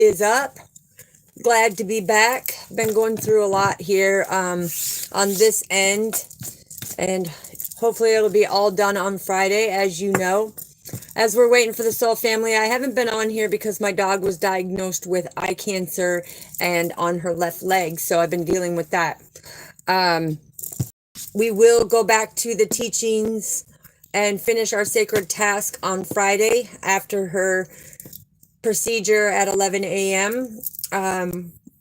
is up? Glad to be back. Been going through a lot here on this end, and hopefully it'll be all done on Friday, as you know. As we're waiting for the soul family, I haven't been on here because my dog was diagnosed with eye cancer and on her left leg, so I've been dealing with that. We will go back to the teachings and finish our sacred task on Friday after her procedure at 11 a.m.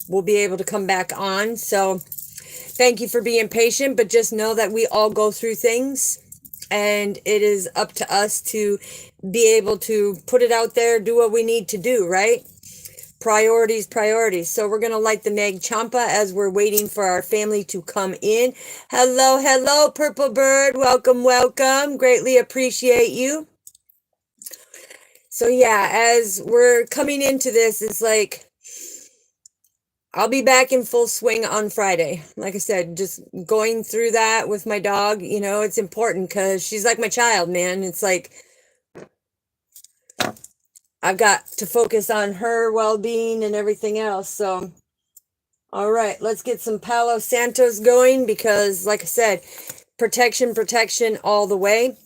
We'll be able to come back on. So thank you for being patient, but just know that we all go through things, and it is up to us to be able to put it out there, do what we need to do, right? Priorities. So we're going to light the Nag Champa as we're waiting for our family to come in. Hello, Purple Bird. Welcome. Greatly appreciate you. So yeah, as we're coming into this, it's like, I'll be back in full swing on Friday. Like I said, just going through that with my dog, you know, it's important because she's like my child, man. It's like, I've got to focus on her well-being and everything else. So, all right, let's get some Palo Santos going because, like I said, protection all the way.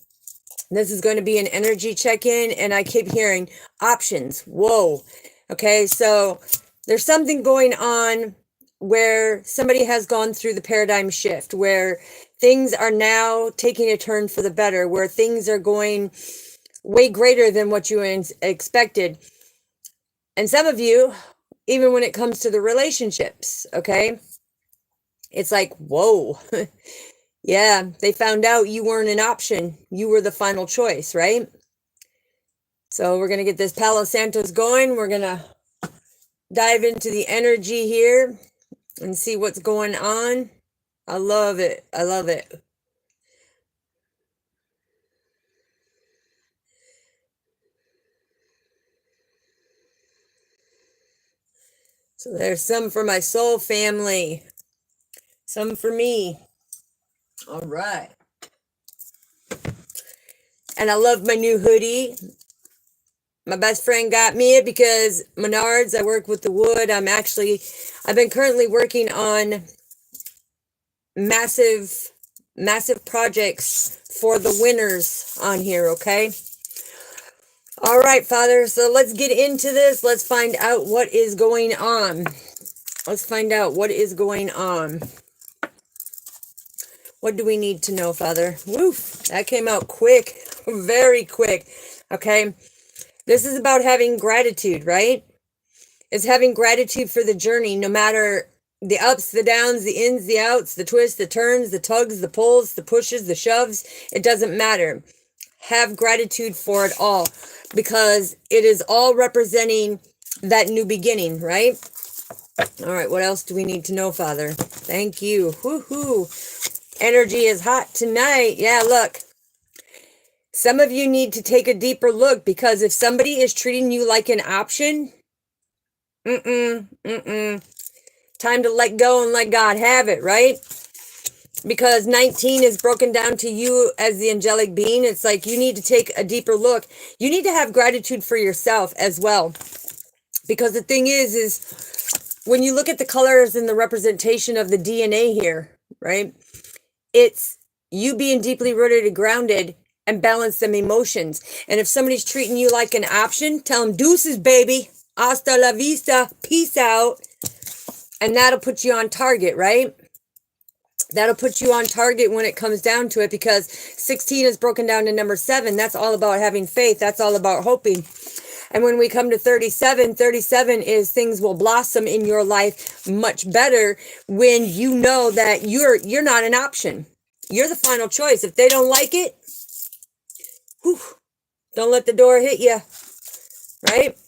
This is going to be an energy check-in, and I keep hearing options. Whoa. Okay, so there's something going on where somebody has gone through the paradigm shift, where things are now taking a turn for the better, where things are going way greater than what you expected. And some of you, even when it comes to the relationships, okay, it's like, whoa. Yeah, they found out you weren't an option. You were the final choice, right? So we're going to get this Palo Santos going. We're going to dive into the energy here and see what's going on. I love it. So there's some for my soul family, some for me. All right. And I love my new hoodie. My best friend got me it because Menards, I work with the wood. I've been currently working on massive projects for the winners on here, okay? All right, Father, so let's get into this. Let's find out what is going on. What do we need to know, Father? Woof, that came out quick, very quick, okay? This is about having gratitude, right? It's having gratitude for the journey, no matter the ups, the downs, the ins, the outs, the twists, the turns, the tugs, the pulls, the pushes, the shoves. It doesn't matter. Have gratitude for it all, because it is all representing that new beginning, right? All right, what else do we need to know, Father? Thank you. Woohoo. Energy is hot tonight. Yeah, look. Some of you need to take a deeper look, because if somebody is treating you like an option, time to let go and let God have it, right? Because 19 is broken down to you as the angelic being. It's like you need to take a deeper look. You need to have gratitude for yourself as well. Because the thing is when you look at the colors and the representation of the DNA here, right? It's you being deeply rooted and grounded and balance them emotions. And if somebody's treating you like an option, tell them deuces, baby. Hasta la vista. Peace out. And that'll put you on target, right? That'll put you on target when it comes down to it, because 16 is broken down to number 7. That's all about having faith. That's all about hoping. And when we come to 37 is things will blossom in your life much better when you know that you're not an option. You're the final choice. If they don't like it, whew, don't let the door hit you, right?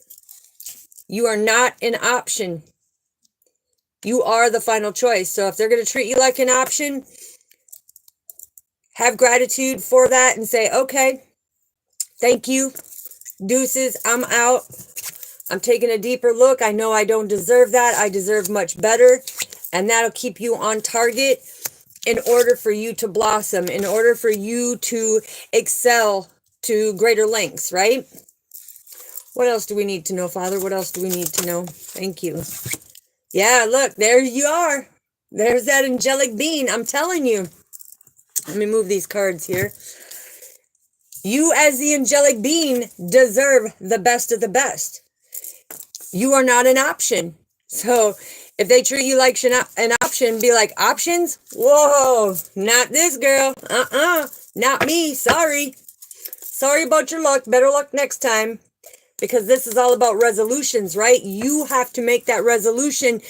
You are not an option. You are the final choice. So if they're going to treat you like an option, have gratitude for that and say, okay, thank you. Deuces, I'm out. I'm taking a deeper look. I know I don't deserve that. I deserve much better. And that'll keep you on target in order for you to blossom, in order for you to excel to greater lengths, right? What else do we need to know, Father? What else do we need to know? Thank you. Yeah, look, there you are. There's that angelic being. I'm telling you. Let me move these cards here. You, as the angelic being, deserve the best of the best. You are not an option. So if they treat you like an option, be like, options? Whoa, not this girl. Not me. Sorry. Sorry about your luck. Better luck next time. Because this is all about resolutions, right? You have to make that resolution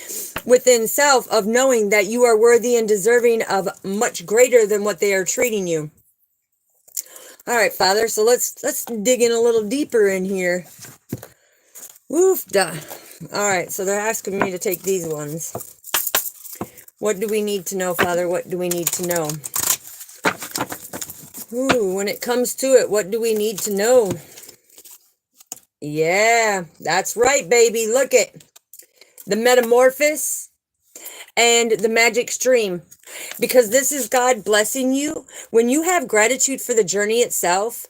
within self of knowing that you are worthy and deserving of much greater than what they are treating you. All right, Father, so let's dig in a little deeper in here. Woof, duh. All right, so they're asking me to take these ones. What do we need to know, Father? What do we need to know? Ooh, when it comes to it, what do we need to know? Yeah, that's right, baby. Look at the metamorphosis and the magic stream. Because this is God blessing you. When you have gratitude for the journey itself,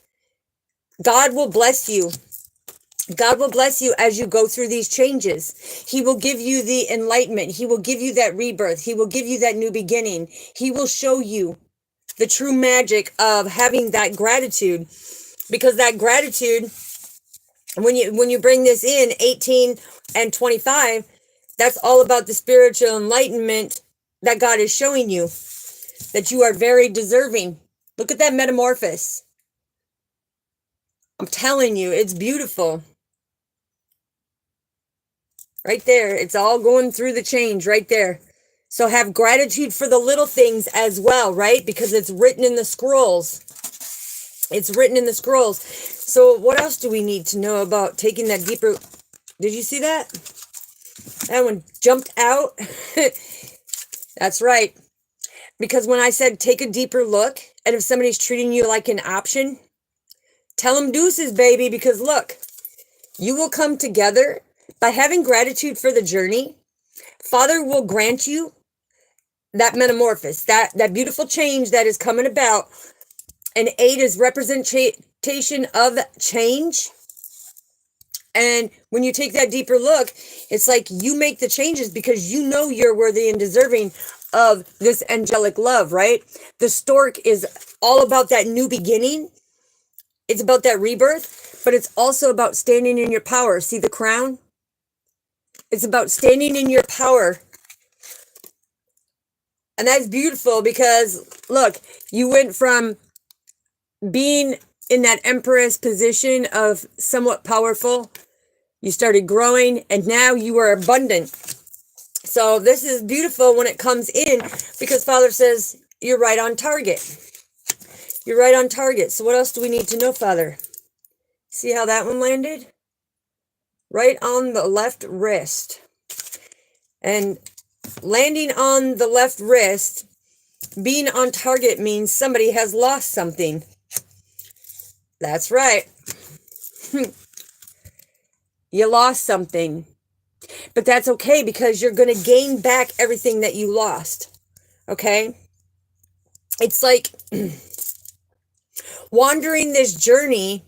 God will bless you. God will bless you as you go through these changes. He will give you the enlightenment. He will give you that rebirth. He will give you that new beginning. He will show you the true magic of having that gratitude. Because that gratitude, when you bring this in, 18 and 25, that's all about the spiritual enlightenment that God is showing you. That you are very deserving. Look at that metamorphosis. I'm telling you, it's beautiful. Right there. It's all going through the change right there. So have gratitude for the little things as well, right? Because it's written in the scrolls. It's written in the scrolls. So what else do we need to know about taking that deeper? Did you see that? That one jumped out. That's right. Because when I said take a deeper look, and if somebody's treating you like an option, tell them deuces, baby, because look, you will come together by having gratitude for the journey. Father will grant you that metamorphosis, that beautiful change that is coming about. And 8 is representation of change. And when you take that deeper look, it's like you make the changes because you know you're worthy and deserving of this angelic love, right? The stork is all about that new beginning. It's about that rebirth, but it's also about standing in your power. See the crown? It's about standing in your power. And that's beautiful because, look, you went from being in that empress position of somewhat powerful. You started growing, and now you are abundant. So this is beautiful when it comes in because Father says you're right on target. You're right on target. So what else do we need to know, Father? See how that one landed? Right on the left wrist. And landing on the left wrist, being on target means somebody has lost something. That's right. You lost something. But that's okay because you're going to gain back everything that you lost. Okay? It's like wandering this journey,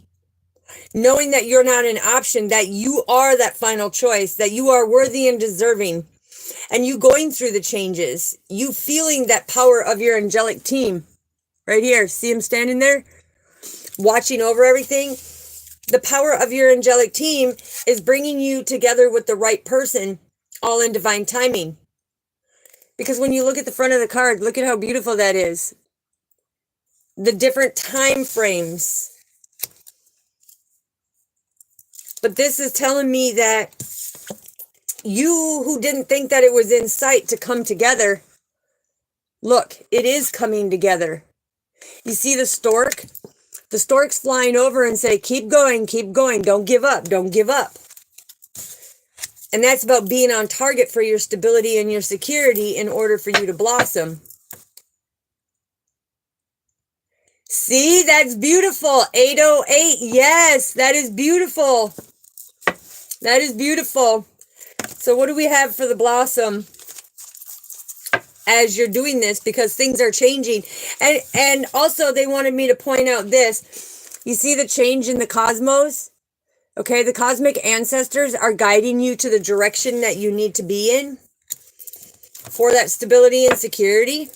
knowing that you're not an option, that you are that final choice, that you are worthy and deserving. And you going through the changes, you feeling that power of your angelic team. Right here. See him standing there? Watching over everything. The power of your angelic team is bringing you together with the right person, all in divine timing. Because when you look at the front of the card, look at how beautiful that is. The different time frames. But this is telling me that you who didn't think that it was in sight to come together, look, it is coming together. You see the stork? The stork's flying over and say, keep going, don't give up, don't give up. And that's about being on target for your stability and your security in order for you to blossom. See, that's beautiful. 808, yes, that is beautiful. That is beautiful. So what do we have for the blossom as you're doing this? Because things are changing. And also they wanted me to point out this. You see the change in the cosmos? Okay, the cosmic ancestors are guiding you to the direction that you need to be in for that stability and security.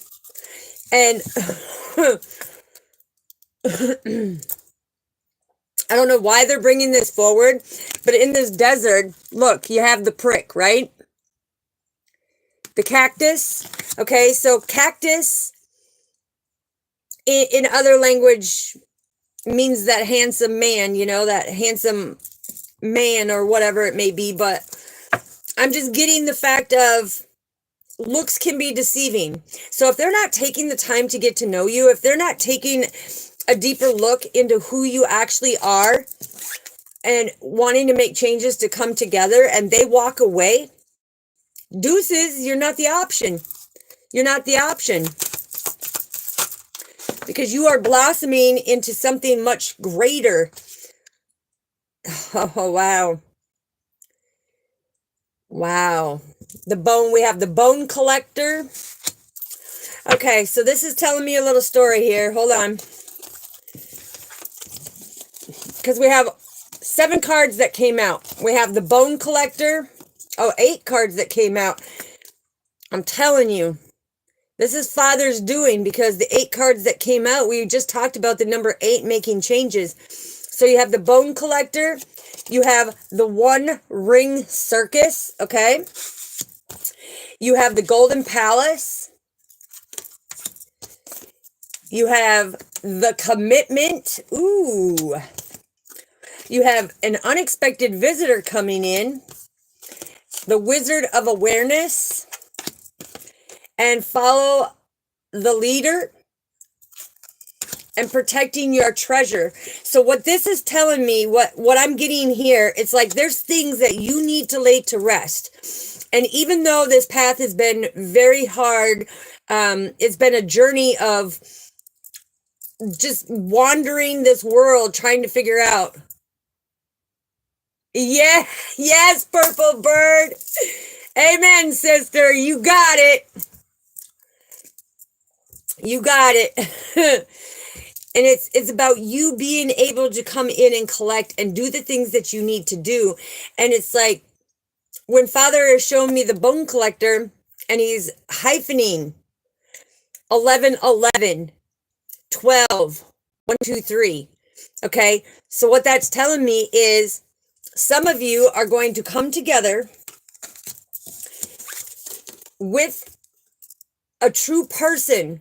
And I don't know why they're bringing this forward, but in this desert, look, you have the prick, right? The cactus. Okay, so cactus in other language means that handsome man, you know, that handsome man or whatever it may be. But I'm just getting the fact of looks can be deceiving. So if they're not taking the time to get to know you, if they're not taking a deeper look into who you actually are and wanting to make changes to come together and they walk away, deuces, you're not the option. You're not the option. Because you are blossoming into something much greater. Oh, wow. Wow. The bone, we have the bone collector. Okay, so this is telling me a little story here. Hold on. Because we have 7 cards that came out. We have the bone collector. Oh, 8 cards that came out. I'm telling you, this is Father's doing, because the 8 cards that came out, we just talked about the number 8 making changes. So you have the bone collector. You have the 1 ring circus, okay? You have the golden palace. You have the commitment. Ooh. You have an unexpected visitor coming in. The wizard of awareness. And follow the leader. And protecting your treasure. So what this is telling me, what I'm getting here, it's like there's things that you need to lay to rest. And even though this path has been very hard, it's been a journey of just wandering this world, trying to figure out. Yeah, yes, purple bird. Amen, sister. You got it. You got it. And it's about you being able to come in and collect and do the things that you need to do. And it's like when Father has shown me the bone collector and he's hyphening 11, 11, 12, 1, 2, 3. Okay. So what that's telling me is some of you are going to come together with a true person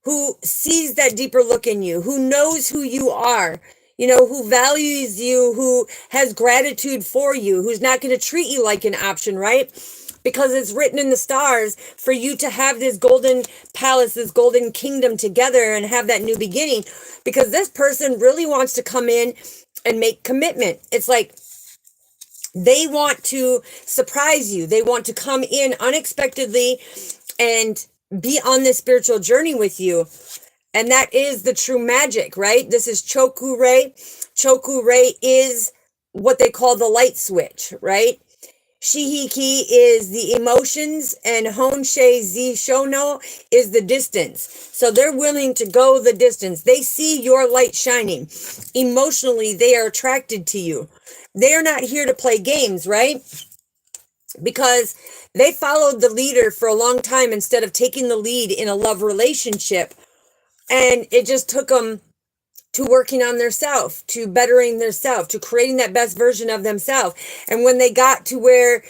who sees that deeper look in you, who knows who you are, you know, who values you, who has gratitude for you, who's not going to treat you like an option, right? Because it's written in the stars for you to have this golden palace, this golden kingdom together and have that new beginning. Because this person really wants to come in and make commitment. It's like they want to surprise you. They want to come in unexpectedly and be on this spiritual journey with you. And that is the true magic, right? This is Choku Rei. Choku Rei is what they call the light switch, right? Shihiki is the emotions and Honshe Zishono is the distance. So they're willing to go the distance. They see your light shining. Emotionally, they are attracted to you. They are not here to play games, right? Because they followed the leader for a long time instead of taking the lead in a love relationship. And it just took them to working on their self, to bettering their self, to creating that best version of themselves. And when they got to where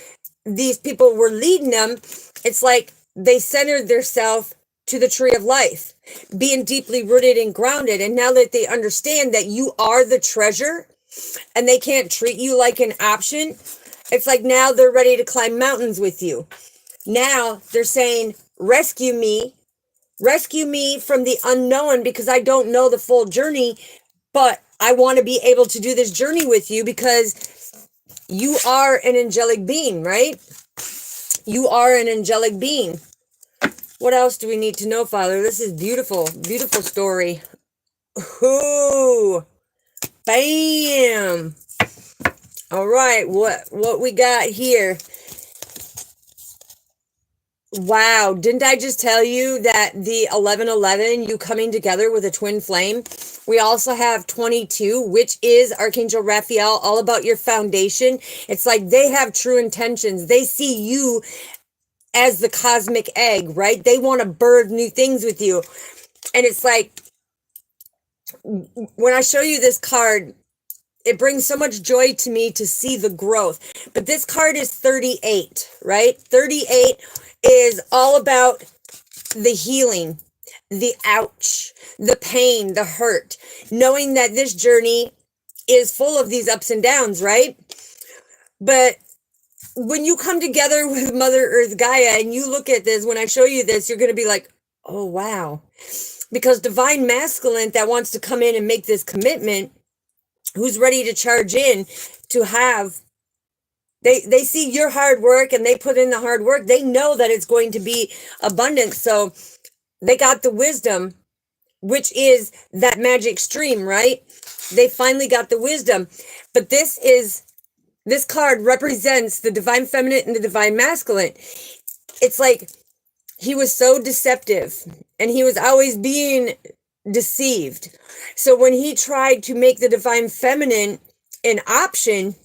these people were leading them, it's like they centered their self to the tree of life, being deeply rooted and grounded. And now that they understand that you are the treasure and they can't treat you like an option, it's like now they're ready to climb mountains with you. Now they're saying, rescue me from the unknown, because I don't know the full journey, but I want to be able to do this journey with you because you are an angelic being, right? You are an angelic being. What else do we need to know, Father? This is beautiful, beautiful story. Ooh, bam. All right, what we got here? Wow, didn't I just tell you that the 1111, you coming together with a twin flame, We also have 22, which is Archangel Raphael, all about your foundation. It's like they have true intentions. They see you as the cosmic egg, right? They want to birth new things with you. And it's like, when I show you this card, it brings so much joy to me to see the growth. But this card is 38, right? 38 is all about the healing, the ouch, the pain, the hurt, knowing that this journey is full of these ups and downs, right? But when you come together with Mother Earth Gaia and you look at this, when I show you this, you're going to be like, oh, wow. Because divine masculine that wants to come in and make this commitment, who's ready to charge in to have, they see your hard work and they put in the hard work. They know that it's going to be abundant. So they got the wisdom, which is that magic stream, right? They finally got the wisdom. But this card represents the divine feminine and the divine masculine. It's like he was so deceptive and he was always being deceived. So when he tried to make the divine feminine an option,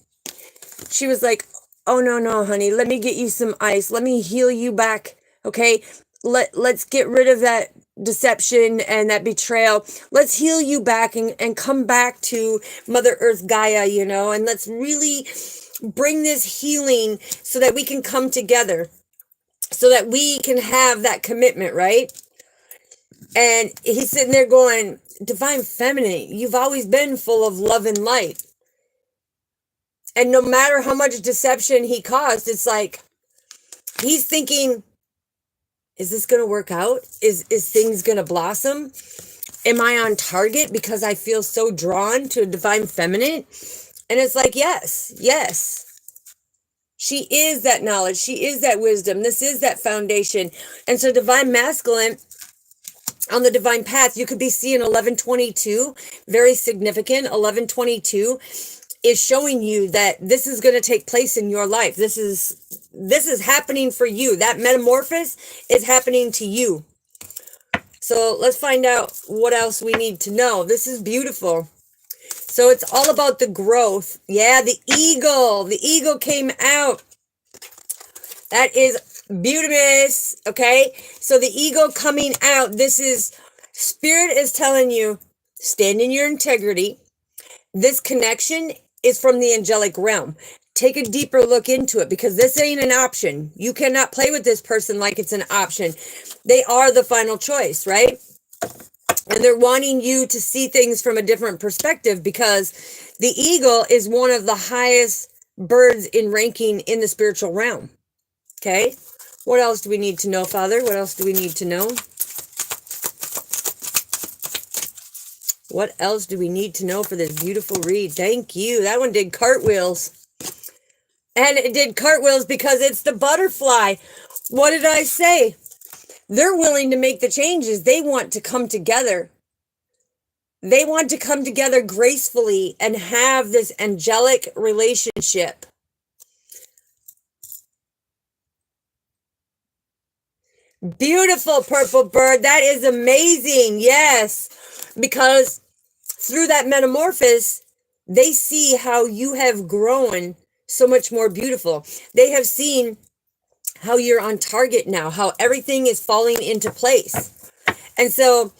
she was like, oh, no, honey, let me get you some ice. Let me heal you back. Okay. Let's get rid of that deception and that betrayal. Let's heal you back and come back to Mother Earth Gaia, and let's really bring this healing so that we can come together, so that we can have that commitment, right? And he's sitting there going, divine feminine, you've always been full of love and light. And no matter how much deception he caused, it's like he's thinking, is this going to work out? Is things going to blossom? Am I on target because I feel so drawn to a divine feminine? And it's like, yes. She is that knowledge. She is that wisdom. This is that foundation. And so divine masculine, on the divine path, you could be seeing 1122, very significant. 1122 is showing you that this is going to take place in your life. This is happening for you. That metamorphosis is happening to you. So let's find out what else we need to know. This is beautiful. So it's all about the growth. Yeah, the eagle. The eagle came out. That is beautiful. Okay. So the eagle coming out. This is, Spirit is telling you, stand in your integrity. This connection is from the angelic realm. Take a deeper look into it, because this ain't an option. You cannot play with this person like it's an option. They are the final choice, right? And they're wanting you to see things from a different perspective, because the eagle is one of the highest birds in ranking in the spiritual realm. Okay. What else do we need to know, Father? What else do we need to know? What else do we need to know for this beautiful read? Thank you. That one did cartwheels. And it did cartwheels because it's the butterfly. What did I say? They're willing to make the changes. They want to come together. They want to come together gracefully and have this angelic relationship. Beautiful purple bird. That is amazing. Yes. Because through that metamorphosis, they see how you have grown so much more beautiful. They have seen how you're on target now, how everything is falling into place. And so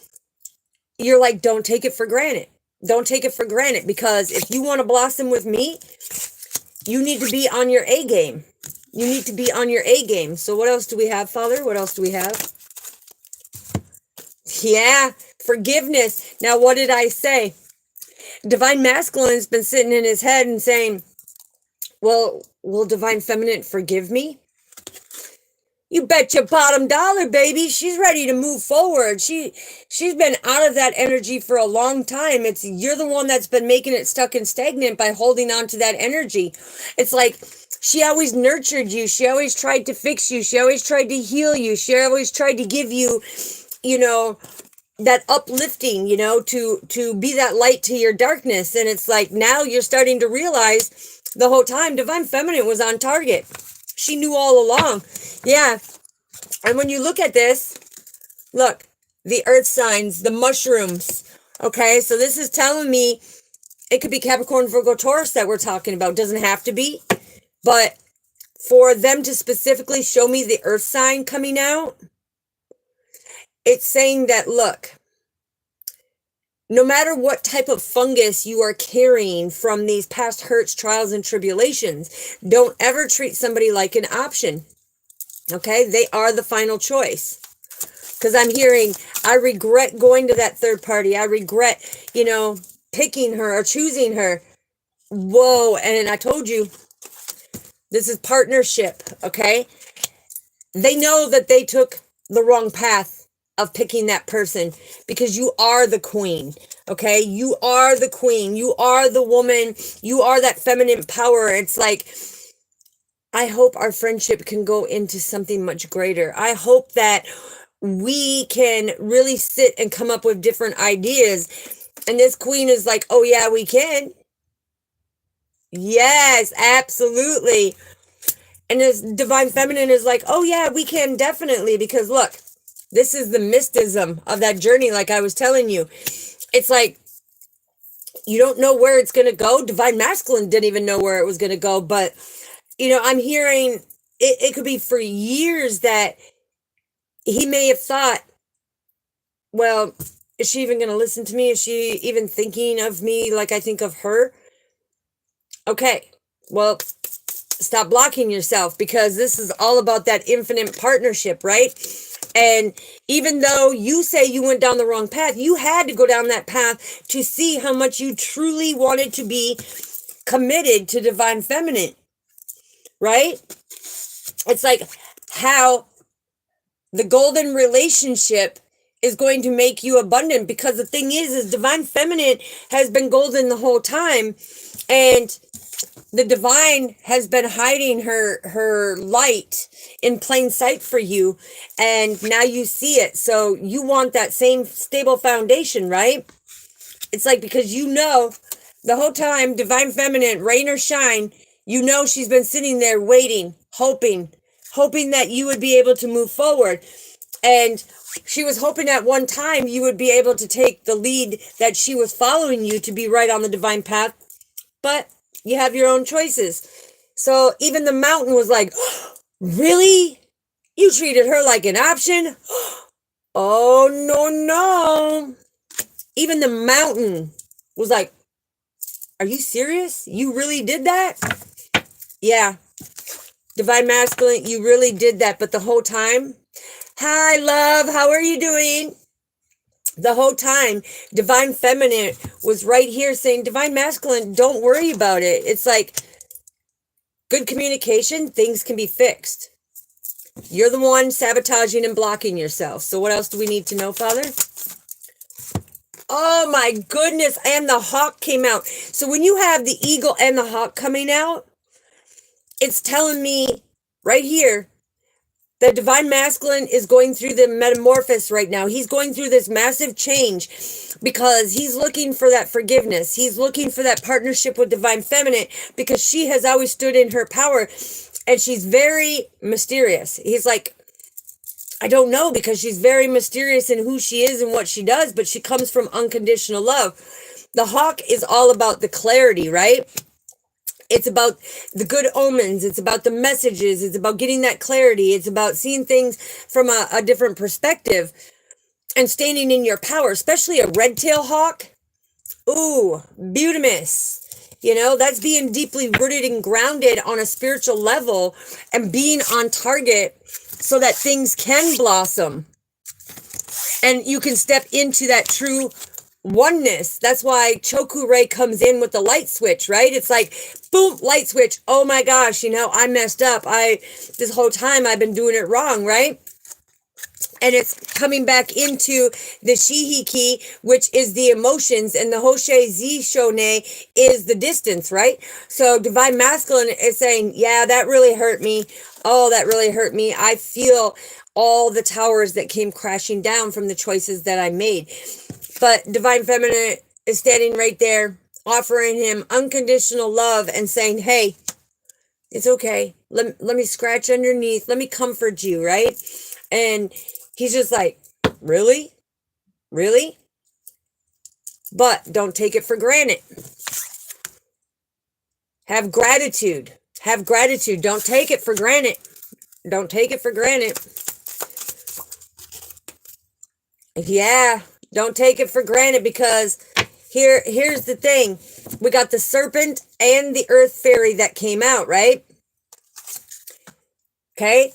you're like, don't take it for granted. Don't take it for granted, because if you want to blossom with me, you need to be on your A game. You need to be on your A game. So what else do we have, Father? What else do we have? Yeah, forgiveness. Now, what did I say? Divine masculine has been sitting in his head and saying, well, will divine feminine forgive me? You bet your bottom dollar, baby. She's ready to move forward. She's been out of that energy for a long time. You're the one that's been making it stuck and stagnant by holding on to that energy. It's like she always nurtured you. She always tried to fix you. She always tried to heal you. She always tried to give you, that uplifting, to be that light to your darkness. And it's like now you're starting to realize the whole time divine feminine was on target. She knew all along. Yeah. And when you look at this, look, the earth signs, the mushrooms, Okay, so this is telling me it could be Capricorn, Virgo, Taurus that we're talking about. Doesn't have to be, but for them to specifically show me the earth sign coming out, it's saying that, look, no matter what type of fungus you are carrying from these past hurts, trials, and tribulations, don't ever treat somebody like an option. Okay, they are the final choice. Because I'm hearing, I regret going to that third party. I regret, picking her or choosing her. Whoa, and I told you, this is partnership, okay? They know that they took the wrong path of picking that person because you are the queen, okay? You are the queen. You are the woman. You are that feminine power. It's like, I hope our friendship can go into something much greater. I hope that we can really sit and come up with different ideas. And this queen is like, oh yeah, we can. Yes, absolutely. And this divine feminine is like, oh yeah, we can definitely, because look, this is the mysticism of that journey. Like I was telling you, it's like, you don't know where it's going to go. Divine masculine didn't even know where it was going to go. But, I'm hearing it could be for years that he may have thought, well, is she even going to listen to me? Is she even thinking of me like I think of her? Okay, well, stop blocking yourself, because this is all about that infinite partnership, right? And even though you say you went down the wrong path, you had to go down that path to see how much you truly wanted to be committed to divine feminine, right? It's like how the golden relationship is going to make you abundant, because the thing is divine feminine has been golden the whole time, and the divine has been hiding her light in plain sight for you, and now you see it. So you want that same stable foundation, right? It's like, because the whole time, divine feminine, rain or shine, she's been sitting there waiting, hoping that you would be able to move forward. And she was hoping at one time you would be able to take the lead that she was following you to be right on the divine path. But you have your own choices. So even the mountain was like, really? You treated her like an option? Oh, no. Even the mountain was like, are you serious? You really did that? Yeah. Divine masculine, you really did that. But the whole time, hi, love, how are you doing? The whole time, divine feminine was right here saying, divine masculine, don't worry about it. It's like, good communication, things can be fixed. You're the one sabotaging and blocking yourself. So what else do we need to know, Father? Oh my goodness, and the hawk came out. So when you have the eagle and the hawk coming out, it's telling me right here that divine masculine is going through the metamorphosis right now. He's going through this massive change because he's looking for that forgiveness. He's looking for that partnership with divine feminine, because she has always stood in her power, and she's very mysterious. He's like, I don't know, because she's very mysterious in who she is and what she does, but she comes from unconditional love. The hawk is all about the clarity, right? It's about the good omens. It's about the messages. It's about getting that clarity. It's about seeing things from a different perspective and standing in your power, especially a red-tailed hawk. Ooh, beautimous. That's being deeply rooted and grounded on a spiritual level and being on target so that things can blossom and you can step into that true oneness. That's why Choku Ray comes in with the light switch, right? It's like, boom, light switch. Oh my gosh, I messed up. This whole time I've been doing it wrong, right? And it's coming back into the Shihiki, which is the emotions, and the Hoshe Zishone is the distance, right? So divine masculine is saying, yeah, that really hurt me. Oh, that really hurt me. I feel all the towers that came crashing down from the choices that I made. But divine feminine is standing right there, offering him unconditional love and saying, hey, it's okay. Let me scratch underneath. Let me comfort you, right? And he's just like, really? Really? but don't take it for granted. Have gratitude. Have gratitude. Don't take it for granted. Don't take it for granted. Yeah, don't take it for granted, because here's the thing. We got the serpent and the earth fairy that came out, right? Okay?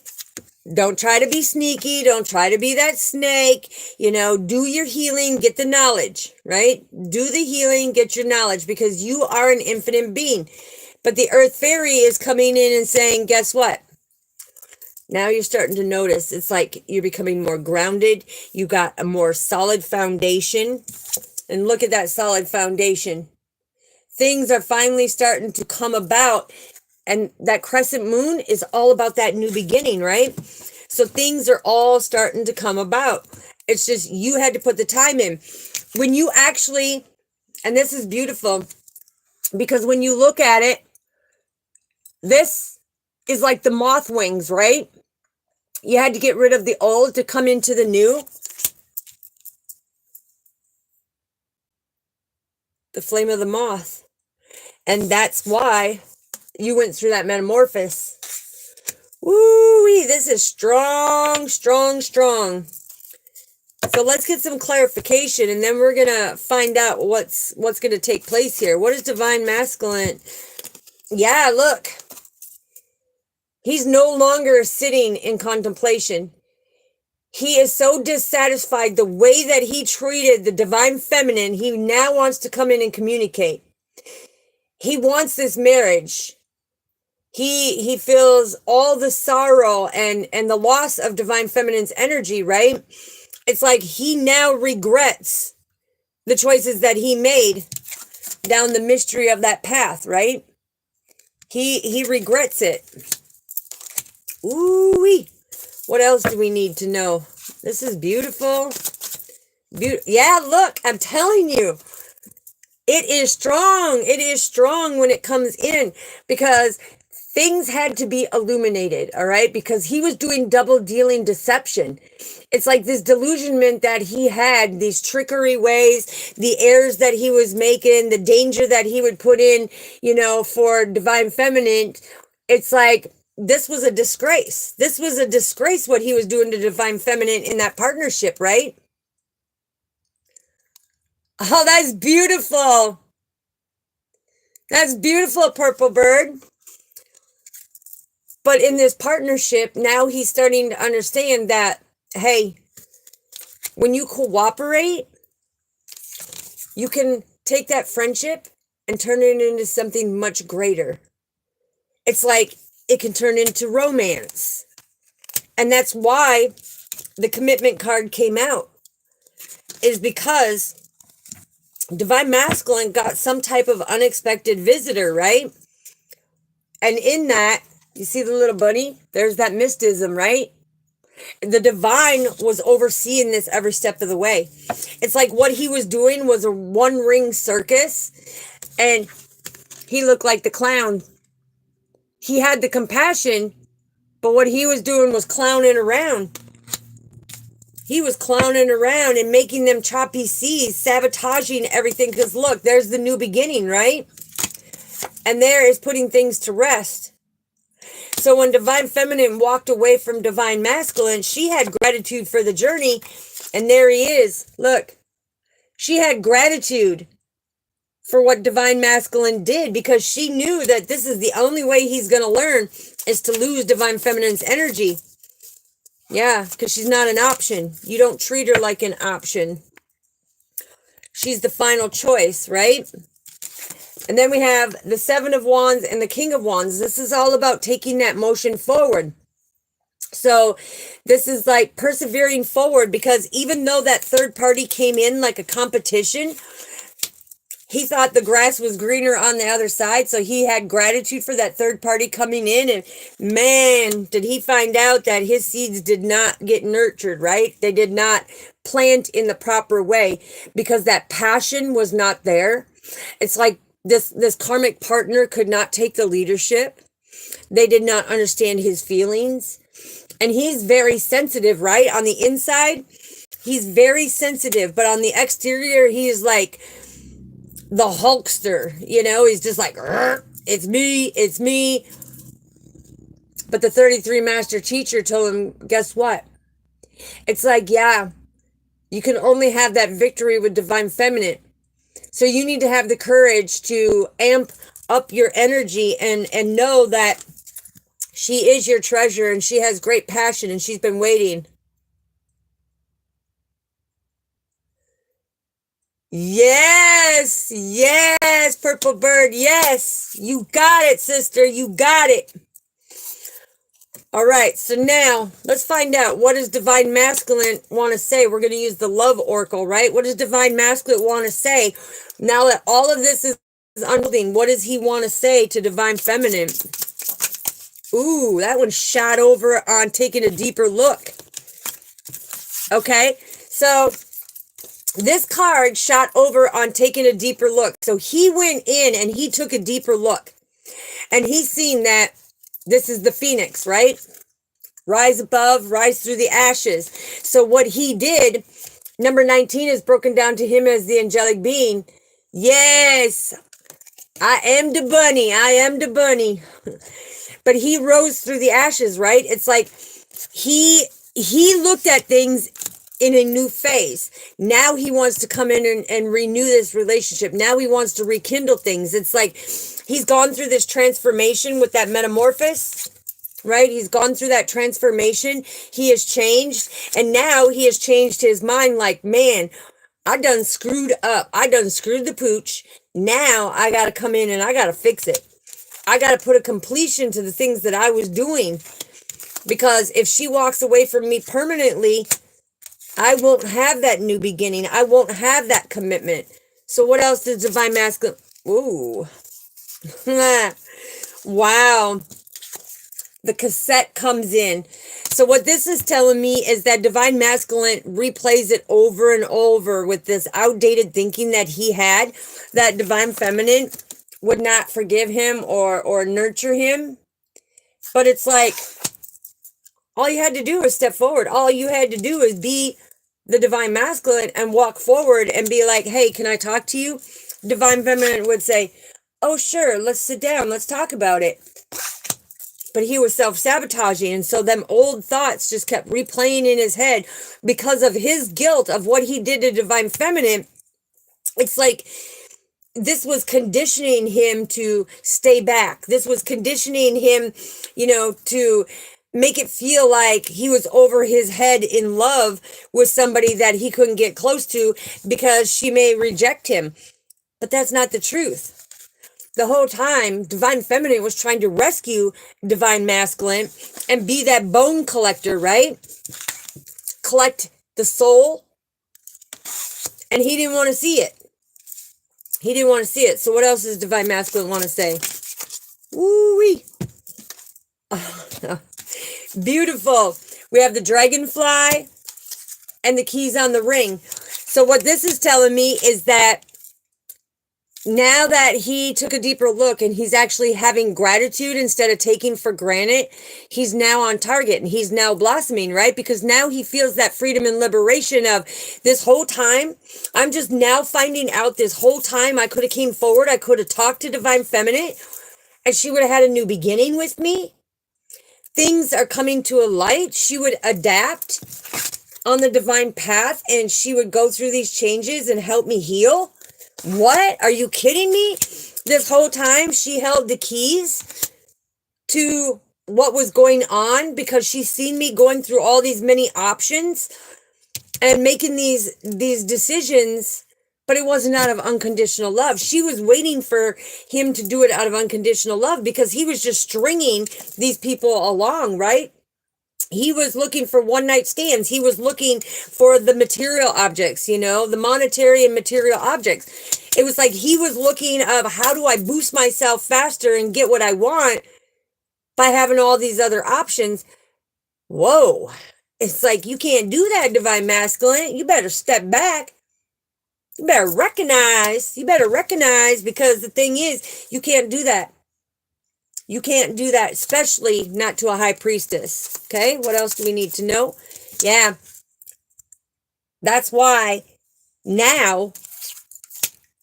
Don't try to be sneaky. Don't try to be that snake. Do your healing, get the knowledge, right? Do the healing, get your knowledge, because you are an infinite being. But the earth fairy is coming in and saying, guess what? Now you're starting to notice it's like you're becoming more grounded. You got a more solid foundation. And look at that solid foundation. Things are finally starting to come about. And that crescent moon is all about that new beginning, right? So things are all starting to come about. It's just you had to put the time in. When you actually, and this is beautiful, because when you look at it, this is like the moth wings, right? You had to get rid of the old to come into the new. The flame of the moth. And that's why you went through that metamorphosis. Woo-wee, this is strong, strong, strong. So let's get some clarification, and then we're going to find out what's going to take place here. What is divine masculine? Yeah, look. He's no longer sitting in contemplation. He is so dissatisfied the way that he treated the divine feminine. He now wants to come in and communicate. He wants this marriage. He feels all the sorrow and the loss of divine feminine's energy, right? It's like he now regrets the choices that he made down the mystery of that path, right? He regrets it. Ooh-wee. What else do we need to know? This is beautiful. Yeah, look, I'm telling you. It is strong. It is strong when it comes in, because things had to be illuminated, all right? Because he was doing double dealing deception. It's like this delusionment that he had, these trickery ways, the errors that he was making, the danger that he would put in, for divine feminine. It's like, this was a disgrace. This was a disgrace what he was doing to divine feminine in that partnership, right? Oh, that's beautiful. That's beautiful, Purple Bird. But in this partnership, now he's starting to understand that, hey, when you cooperate, you can take that friendship and turn it into something much greater. It's like it can turn into romance. And that's why the commitment card came out, is because divine masculine got some type of unexpected visitor, right? And in that, you see the little bunny? There's that mystism, right? The divine was overseeing this every step of the way. It's like what he was doing was a one-ring circus, and he looked like the clown. He had the compassion, but what he was doing was clowning around. He was clowning around and making them choppy seas, sabotaging everything, because look, there's the new beginning, right? And there is putting things to rest. So when divine feminine walked away from divine masculine, she had gratitude for the journey, and there he is. Look, she had gratitude for what divine masculine did, because she knew that this is the only way he's going to learn is to lose divine feminine's energy. Yeah, because she's not an option. You don't treat her like an option. She's the final choice, right? And then we have the Seven of Wands and the King of Wands. This is all about taking that motion forward. So this is like persevering forward, because even though that third party came in like a competition, he thought the grass was greener on the other side. So he had gratitude for that third party coming in. And man, did he find out that his seeds did not get nurtured, right? They did not plant in the proper way, because that passion was not there. It's like this karmic partner could not take the leadership. They did not understand his feelings. And he's very sensitive, right? On the inside, He's very sensitive, but on the exterior, he is like the Hulkster, you know, he's just like, it's me, it's me. But the 33 master teacher told him, guess what? It's like, yeah, you can only have that victory with divine feminine. So you need to have the courage to amp up your energy and know that she is your treasure and she has great passion and she's been waiting. Yes, yes, Purple Bird, yes. You got it, sister, you got it. All right, so now let's find out, what does Divine Masculine want to say? We're going to use the Love Oracle, right? What does Divine Masculine want to say? Now that all of this is unfolding, what does he want to say to Divine Feminine? Ooh, that one shot over on taking a deeper look. Okay, so this card shot over on taking a deeper look. So he went in and he took a deeper look. And he's seen that this is the Phoenix, right? Rise above, rise through the ashes. So what he did, number 19 is broken down to him as the angelic being. Yes, I am the bunny. I am the bunny. But he rose through the ashes, right? It's like he looked at things in a new phase. Now he wants to come in and renew this relationship. Now he wants to rekindle things. It's like he's gone through this transformation with that metamorphosis, right? He's gone through that transformation. He has changed. And now he has changed his mind like, man, I done screwed up. I done screwed the pooch. Now I got to come in and I got to fix it. I got to put a completion to the things that I was doing. Because if she walks away from me permanently, I won't have that new beginning. I won't have that commitment. So what else does Divine Masculine? Ooh. Wow. The cassette comes in. So what this is telling me is that Divine Masculine replays it over and over with this outdated thinking that he had, that Divine Feminine would not forgive him or nurture him. But it's like, all you had to do was step forward. All you had to do is be the Divine Masculine and walk forward and be like, hey, can I talk to you? Divine Feminine would say, oh, sure, let's sit down. Let's talk about it. But he was self-sabotaging. And so them old thoughts just kept replaying in his head because of his guilt of what he did to Divine Feminine. It's like this was conditioning him to stay back. This was conditioning him, you know, to make it feel like he was over his head in love with somebody that he couldn't get close to because she may reject him. But that's not the truth. The whole time, Divine Feminine was trying to rescue Divine Masculine and be that bone collector, right? Collect the soul. And he didn't want to see it. He didn't want to see it. So what else does Divine Masculine want to say? Woo-wee. Beautiful. We have the dragonfly and the keys on the ring. So what this is telling me is that now that he took a deeper look and he's actually having gratitude instead of taking for granted, he's now on target and he's now blossoming, right? Because now he feels that freedom and liberation of this whole time. I'm just now finding out this whole time I could have came forward. I could have talked to Divine Feminine and she would have had a new beginning with me. Things are coming to a light. She would adapt on the divine path and she would go through these changes and help me heal. What? Are you kidding me? This whole time she held the keys to what was going on because she's seen me going through all these many options and making these decisions, but it wasn't out of unconditional love. She was waiting for him to do it out of unconditional love because he was just stringing these people along, right? He was looking for one night stands. He was looking for the material objects, you know, the monetary and material objects. It was like he was looking of how do I boost myself faster and get what I want by having all these other options. Whoa. It's like, you can't do that, Divine Masculine. You better step back. You better recognize. You better recognize, because the thing is, you can't do that. You can't do that, especially not to a high priestess. Okay, what else do we need to know? Yeah. That's why now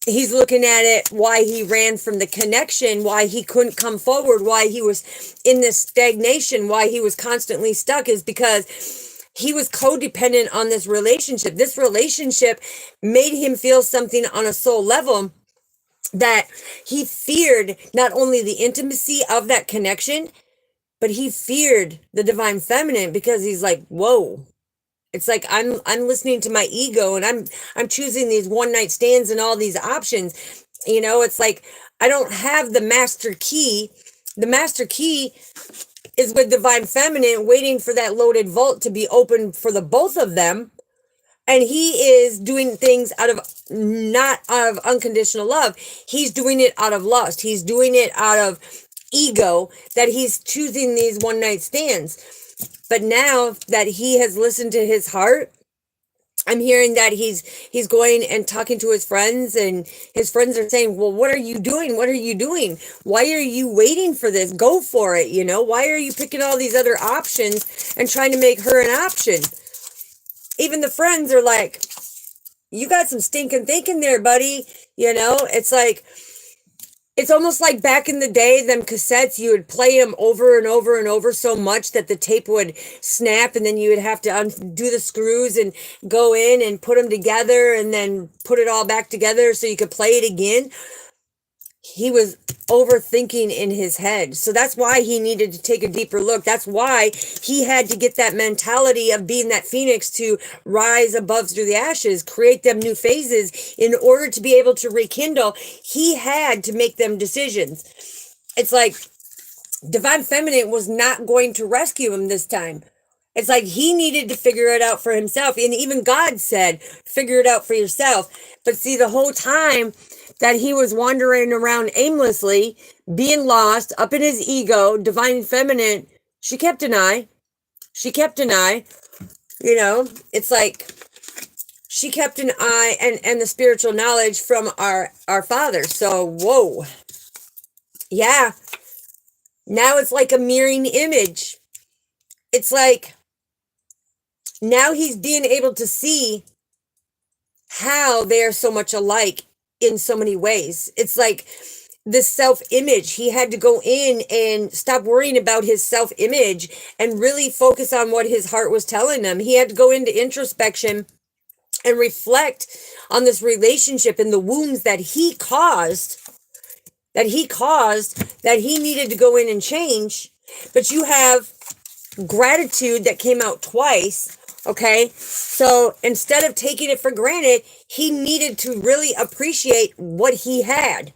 he's looking at it, why he ran from the connection, why he couldn't come forward, why he was in this stagnation, why he was constantly stuck, is because he was codependent on this relationship. This relationship made him feel something on a soul level that he feared, not only the intimacy of that connection, but he feared the divine feminine, because he's like, whoa. It's like I'm listening to my ego, and I'm choosing these one night stands and all these options. It's like I don't have the master key. The master key is with divine feminine, waiting for that loaded vault to be open for the both of them. And he is doing things not out of unconditional love. He's doing it out of lust. He's doing it out of ego, that he's choosing these one night stands. But now that he has listened to his heart, I'm hearing that he's going and talking to his friends, and his friends are saying, well, what are you doing? What are you doing? Why are you waiting for this? Go for it. Why are you picking all these other options and trying to make her an option? Even the friends are like, you got some stinking thinking there, buddy. It's like, it's almost like back in the day, them cassettes, you would play them over and over and over so much that the tape would snap, and then you would have to undo the screws and go in and put them together and then put it all back together so you could play it again. He was overthinking in his head. So that's why he needed to take a deeper look. That's why he had to get that mentality of being that phoenix to rise above through the ashes, create them new phases in order to be able to rekindle. He had to make them decisions. It's like divine feminine was not going to rescue him this time. It's like he needed to figure it out for himself. And even God said, figure it out for yourself. But see, the whole time that he was wandering around aimlessly, being lost, up in his ego, divine feminine, she kept an eye. She kept an eye. It's like she kept an eye and the spiritual knowledge from our Father. So, whoa. Yeah. Now it's like a mirroring image. It's like now he's being able to see how they are so much alike in so many ways. It's like this self-image. He had to go in and stop worrying about his self-image and really focus on what his heart was telling him. He had to go into introspection and reflect on this relationship and the wounds that he caused, that he needed to go in and change. But you have gratitude that came out twice. Okay, so instead of taking it for granted, he needed to really appreciate what he had,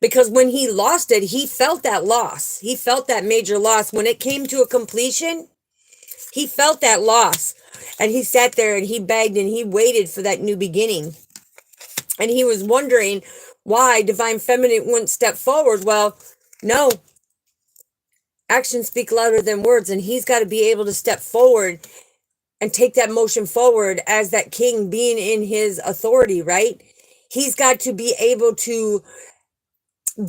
because when he lost it, he felt that loss. He felt that major loss. When it came to a completion, he felt that loss, and he sat there and he begged and he waited for that new beginning. And he was wondering why divine feminine wouldn't step forward. Well, no, actions speak louder than words, and he's got to be able to step forward and take that motion forward as that king, being in his authority, right? He's got to be able to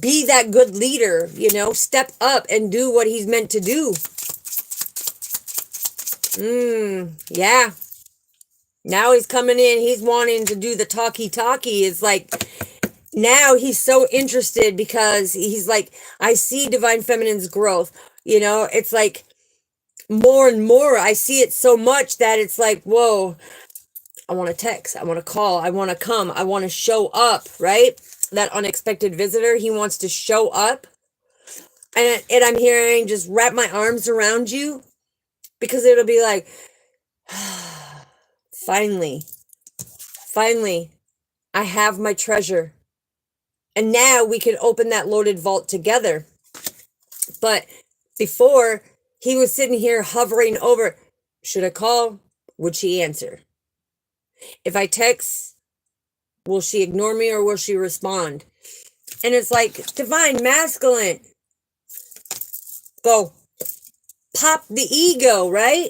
be that good leader, step up and do what he's meant to do. Yeah. Now he's coming in, he's wanting to do the talkie. It's like, now he's so interested, because he's like, I see divine feminine's growth. It's like, more and more, I see it so much that it's like, whoa, I want to text, I want to call, I want to come, I want to show up, right? That unexpected visitor, he wants to show up. And I'm hearing, just wrap my arms around you, because it'll be like, finally, I have my treasure. And now we can open that loaded vault together. But before, he was sitting here hovering over, should I call? Would she answer? If I text, will she ignore me or will she respond? And it's like, divine masculine, go pop the ego, right?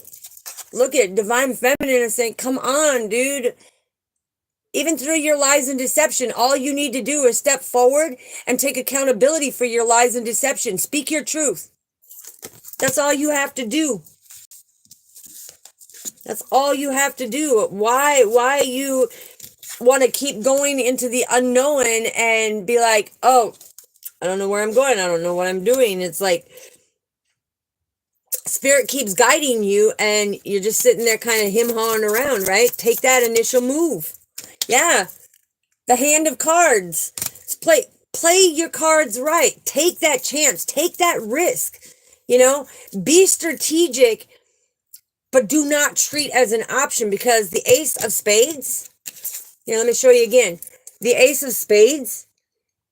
Look at divine feminine and saying, come on, dude. Even through your lies and deception, all you need to do is step forward and take accountability for your lies and deception. Speak your truth. That's all you have to do. That's all you have to do. Why you want to keep going into the unknown and be like, oh, I don't know where I'm going. I don't know what I'm doing. It's like spirit keeps guiding you and you're just sitting there kind of him-hawing around, right? Take that initial move. Yeah. The hand of cards. Play your cards right. Take that chance. Take that risk. You know, be strategic, but do not treat as an option, because the Ace of Spades, let me show you again. The Ace of Spades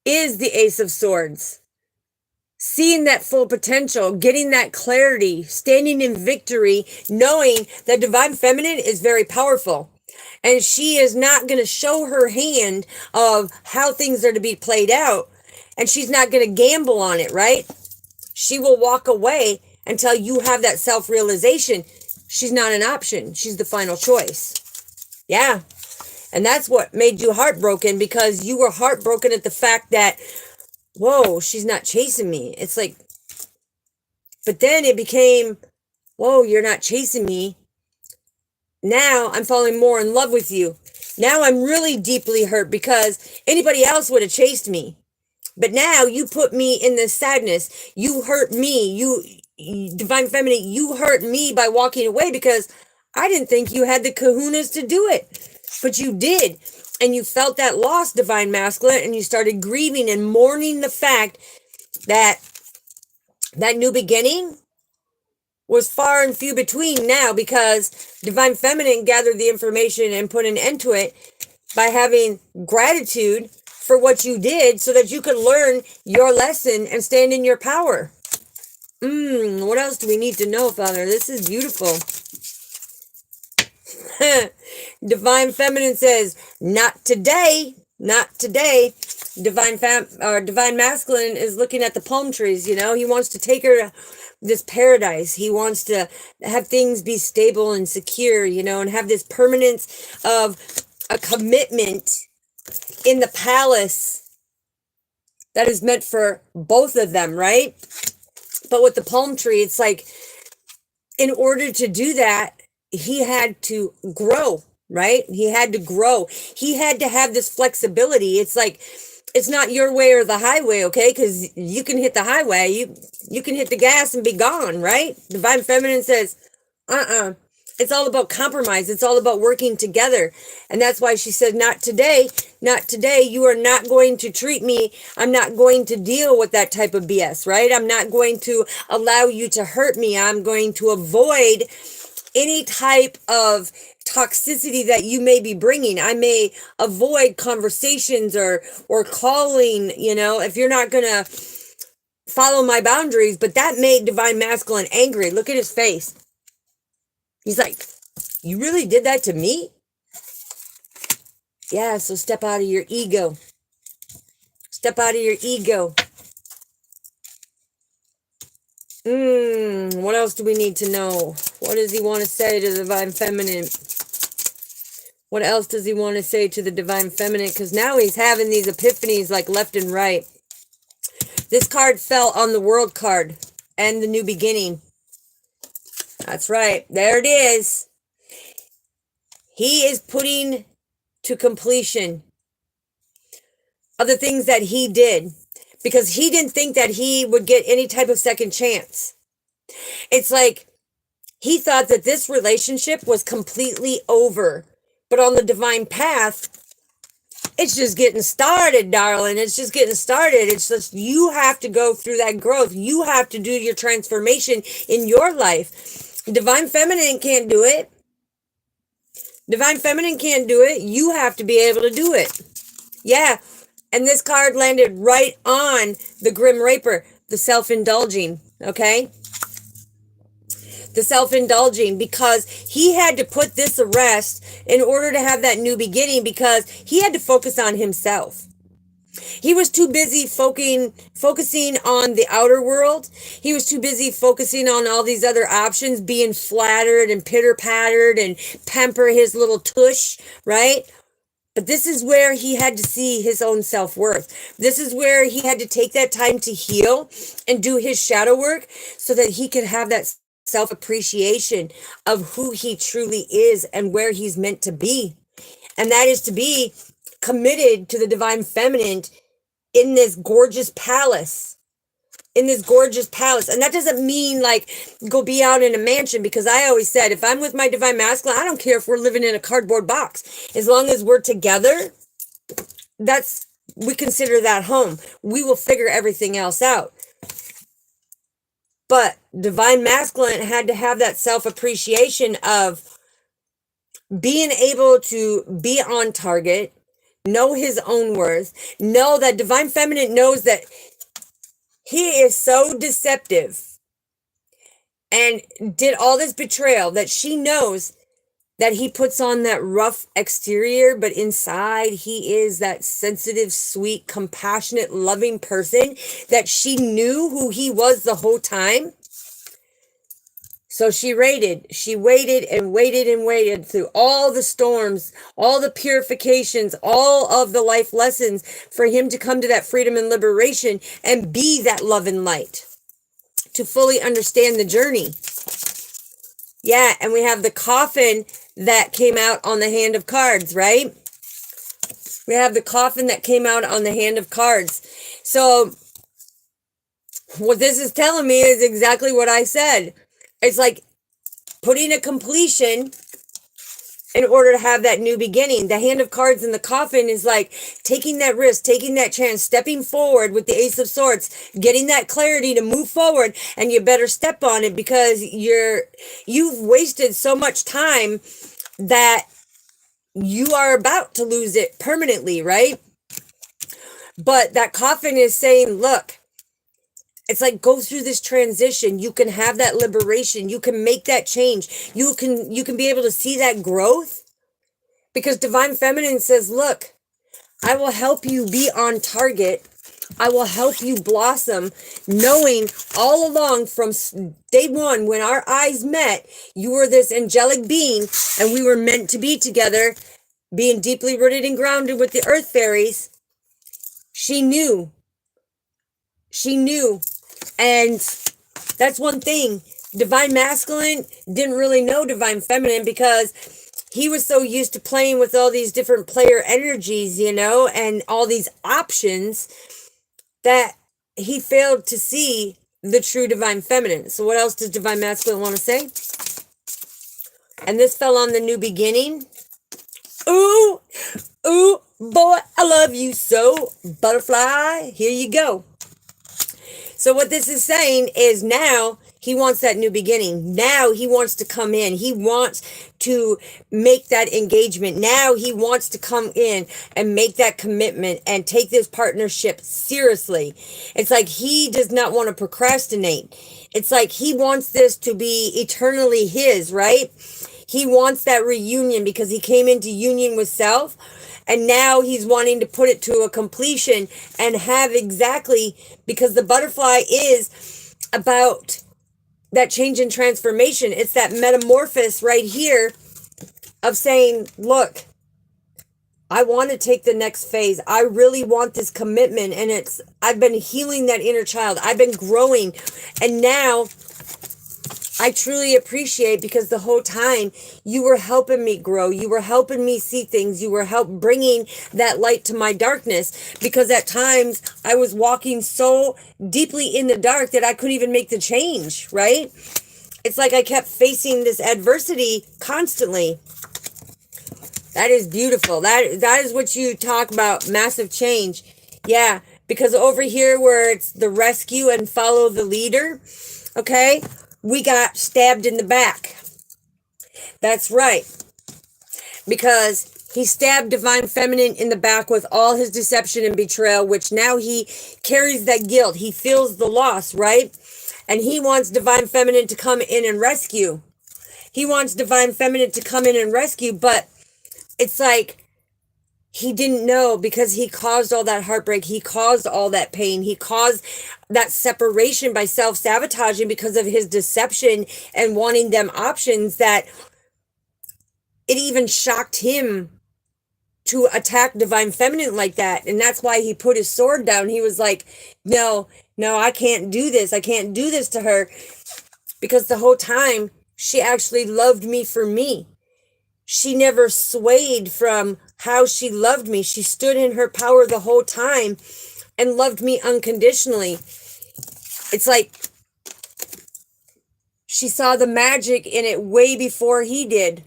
is the Ace of Swords. Seeing that full potential, getting that clarity, standing in victory, knowing that Divine Feminine is very powerful. And she is not going to show her hand of how things are to be played out. And she's not going to gamble on it, right? She will walk away until you have that self-realization. She's not an option. She's the final choice. Yeah. And that's what made you heartbroken, because you were heartbroken at the fact that, whoa, she's not chasing me. It's like, but then it became, whoa, you're not chasing me. Now I'm falling more in love with you. Now I'm really deeply hurt because anybody else would have chased me. But now you put me in this sadness. You hurt me. You, Divine Feminine, you hurt me by walking away, because I didn't think you had the kahunas to do it. But you did. And you felt that loss, Divine Masculine, and you started grieving and mourning the fact that that new beginning was far and few between now, because Divine Feminine gathered the information and put an end to it by having gratitude for what you did, so that you could learn your lesson and stand in your power. What else do we need to know, Father? This is beautiful. Divine Feminine says, not today, not today. Divine Masculine is looking at the palm trees, He wants to take her this paradise. He wants to have things be stable and secure, and have this permanence of a commitment in the palace that is meant for both of them, right? But with the palm tree, it's like, in order to do that, he had to grow, right? He had to grow. He had to have this flexibility. It's like, it's not your way or the highway, okay? Because you can hit the highway. You can hit the gas and be gone, right? Divine Feminine says, It's all about compromise. It's all about working together. And that's why she said, not today. Not today. You are not going to treat me. I'm not going to deal with that type of BS, right? I'm not going to allow you to hurt me. I'm going to avoid any type of toxicity that you may be bringing. I may avoid conversations or calling, if you're not going to follow my boundaries. But that made Divine Masculine angry. Look at his face. He's like, you really did that to me? Yeah, so step out of your ego. Step out of your ego. What else do we need to know? What does he want to say to the Divine Feminine? What else does he want to say to the Divine Feminine? Because now he's having these epiphanies like left and right. This card fell on the World card and the New Beginning. That's right. There it is. He is putting to completion other things that he did, because he didn't think that he would get any type of second chance. It's like he thought that this relationship was completely over. But on the divine path, it's just getting started, darling. It's just getting started. It's just, you have to go through that growth. You have to do your transformation in your life. Divine Feminine can't do it. Divine Feminine can't do it. You have to be able to do it. Yeah. And this card landed right on the Grim Reaper, the self-indulging, okay? The self-indulging, because he had to put this arrest in order to have that new beginning, because he had to focus on himself. He was too busy focusing on the outer world. He was too busy focusing on all these other options, being flattered and pitter-pattered and pamper his little tush, right? But this is where he had to see his own self-worth. This is where he had to take that time to heal and do his shadow work so that he could have that self-appreciation of who he truly is and where he's meant to be. And that is to be committed to the divine feminine in this gorgeous palace. In this gorgeous palace. And that doesn't mean like go be out in a mansion, because I always said, if I'm with my divine masculine, I don't care if we're living in a cardboard box. As long as we're together, we consider that home. We will figure everything else out. But divine masculine had to have that self-appreciation of being able to be on target, know his own worth, know that divine feminine knows that he is so deceptive and did all this betrayal that she knows that he puts on that rough exterior, but inside he is that sensitive, sweet, compassionate, loving person that she knew who he was the whole time. So she waited and waited and waited through all the storms, all the purifications, all of the life lessons for him to come to that freedom and liberation and be that love and light, to fully understand the journey. Yeah, and we have the coffin that came out on the hand of cards, right? We have the coffin that came out on the hand of cards. So what this is telling me is exactly what I said. It's like putting a completion in order to have that new beginning. The hand of cards in the coffin is like taking that risk, taking that chance, stepping forward with the Ace of Swords, getting that clarity to move forward, and you better step on it because you've wasted so much time that you are about to lose it permanently, right? But that coffin is saying, look, it's like go through this transition. You can have that liberation. You can make that change. You can be able to see that growth, because divine feminine says, look, I will help you be on target. I will help you blossom, knowing all along from day one when our eyes met, you were this angelic being and we were meant to be together, being deeply rooted and grounded with the earth fairies. She knew. And that's one thing. Divine masculine didn't really know divine feminine because he was so used to playing with all these different player energies, and all these options that he failed to see the true divine feminine. So what else does divine masculine want to say? And this fell on the new beginning. Ooh, boy, I love you so, butterfly. Here you go. So what this is saying is now he wants that new beginning. Now he wants to come in. He wants to make that engagement. Now he wants to come in and make that commitment and take this partnership seriously. It's like he does not want to procrastinate. It's like he wants this to be eternally his, right? He wants that reunion because he came into union with self. And now he's wanting to put it to a completion and have exactly, because the butterfly is about that change and transformation. It's that metamorphosis right here of saying, look, I want to take the next phase. I really want this commitment. And I've been healing that inner child. I've been growing. And now I truly appreciate, because the whole time you were helping me grow. You were helping me see things. You were bringing that light to my darkness, because at times I was walking so deeply in the dark that I couldn't even make the change, right? It's like I kept facing this adversity constantly. That is beautiful. That is what you talk about, massive change. Yeah, because over here where it's the rescue and follow the leader, okay? We got stabbed in the back. That's right. Because he stabbed divine feminine in the back with all his deception and betrayal, which now he carries that guilt. He feels the loss, right? And he wants divine feminine to come in and rescue. He wants divine feminine to come in and rescue, but it's like he didn't know, because he caused all that heartbreak. He caused all that pain. He caused that separation by self-sabotaging because of his deception and wanting them options, that it even shocked him to attack divine feminine like that. And that's why he put his sword down. He was like, no, I can't do this. I can't do this to her, because the whole time she actually loved me for me. She never swayed from how she loved me. She stood in her power the whole time and loved me unconditionally. It's like she saw the magic in it way before he did.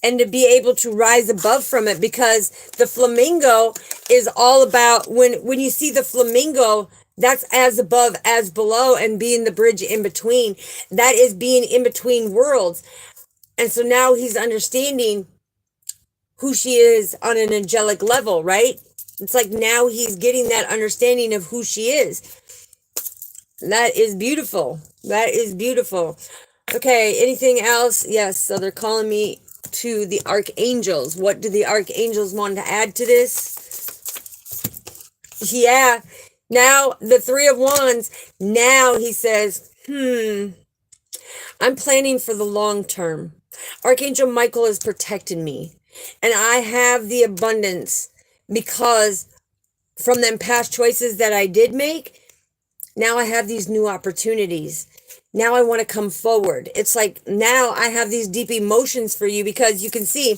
And to be able to rise above from it, because the flamingo is all about, when you see the flamingo, that's as above as below, and being the bridge in between. That is being in between worlds. And so now he's understanding who she is on an angelic level, right? It's like now he's getting that understanding of who she is. That is beautiful. That is beautiful. Okay, anything else? Yes, so they're calling me to the archangels. What do the archangels want to add to this? Yeah, now the Three of Wands, now he says, I'm planning for the long term. Archangel Michael is protecting me, and I have the abundance because from them past choices that I did make, now I have these new opportunities. Now I want to come forward. It's like now I have these deep emotions for you, because you can see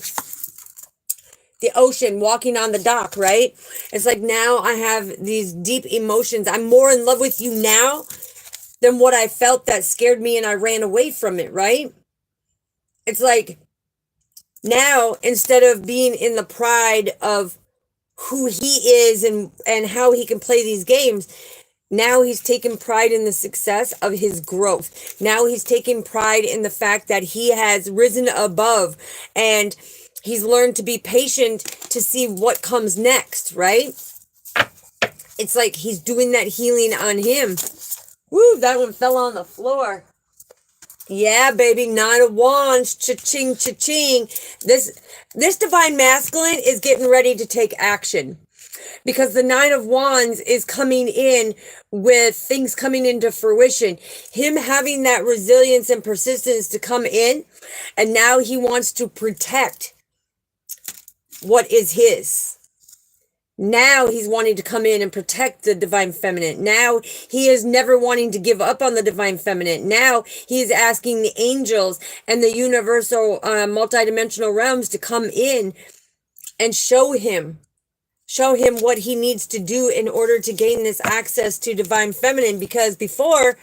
the ocean walking on the dock, right? It's like now I have these deep emotions. I'm more in love with you now than what I felt that scared me and I ran away from it, right? It's like now, instead of being in the pride of who he is and how he can play these games, now he's taking pride in the success of his growth. Now he's taking pride in the fact that he has risen above, and he's learned to be patient to see what comes next, right? It's like he's doing that healing on him. Woo, that one fell on the floor. Yeah, baby, Nine of Wands, cha-ching, cha-ching. This divine masculine is getting ready to take action, because the Nine of Wands is coming in with things coming into fruition. Him having that resilience and persistence to come in, and now he wants to protect what is his. Now he's wanting to come in and protect the divine feminine. Now he is never wanting to give up on the divine feminine. Now he is asking the angels and the universal multidimensional realms to come in and show him what he needs to do in order to gain this access to divine feminine, because before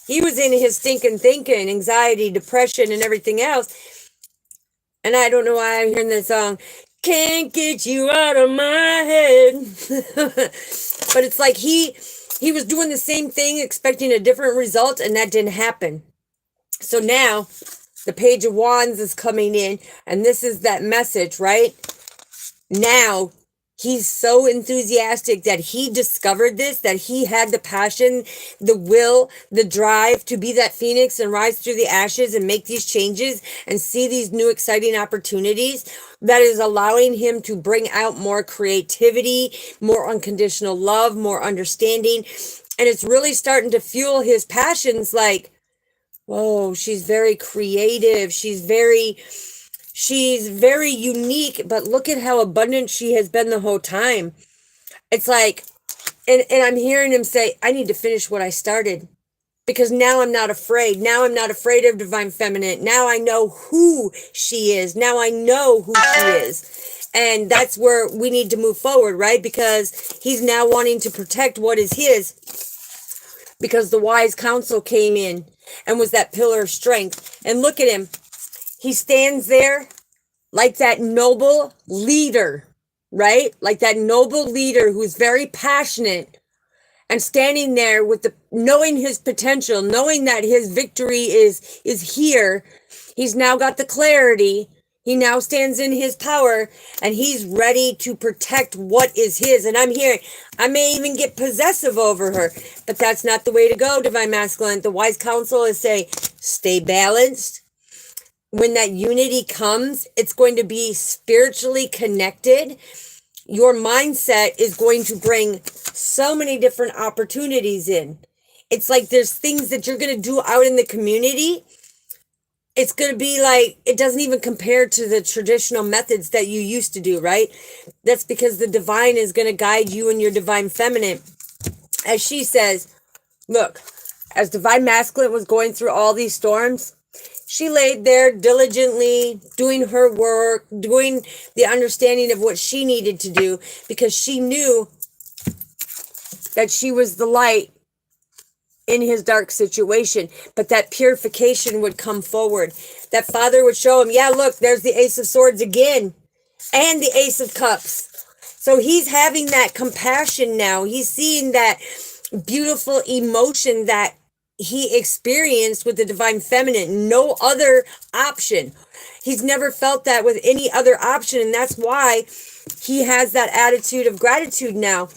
he was in his stinking thinking, anxiety, depression, and everything else. And I don't know why I'm hearing this song, can't get you out of my head. But it's like he was doing the same thing, expecting a different result, and that didn't happen. So now the Page of Wands is coming in, and this is that message, right? Now he's so enthusiastic that he discovered this, that he had the passion, the will, the drive to be that phoenix and rise through the ashes and make these changes and see these new exciting opportunities, that is allowing him to bring out more creativity, more unconditional love, more understanding. And it's really starting to fuel his passions, like, whoa, she's very creative. She's very unique, but look at how abundant she has been the whole time. It's like, and I'm hearing him say, I need to finish what I started, because now I'm not afraid. Now I'm not afraid of divine feminine. Now I know who she is. Now I know who she is. And that's where we need to move forward, right? Because he's now wanting to protect what is his, because the wise counsel came in and was that pillar of strength. And look at him. He stands there like that noble leader, right? Like that noble leader who's very passionate, and standing there with knowing his potential, knowing that his victory is here. He's now got the clarity. He now stands in his power, and he's ready to protect what is his. And I'm hearing, I may even get possessive over her, but that's not the way to go, divine masculine. The wise counsel is say, stay balanced. When that unity comes, it's going to be spiritually connected. Your mindset is going to bring so many different opportunities in. It's like there's things that you're going to do out in the community. It's going to be like, it doesn't even compare to the traditional methods that you used to do, right? That's because the divine is going to guide you and your divine feminine. As she says, look, as Divine Masculine was going through all these storms, she laid there diligently doing her work, doing the understanding of what she needed to do, because she knew that she was the light in his dark situation, but that purification would come forward. That Father would show him, yeah, look, there's the Ace of Swords again, and the Ace of Cups. So he's having that compassion now. He's seeing that beautiful emotion that he experienced with the Divine Feminine. No other option. He's never felt that with any other option, and that's why he has that attitude of gratitude now.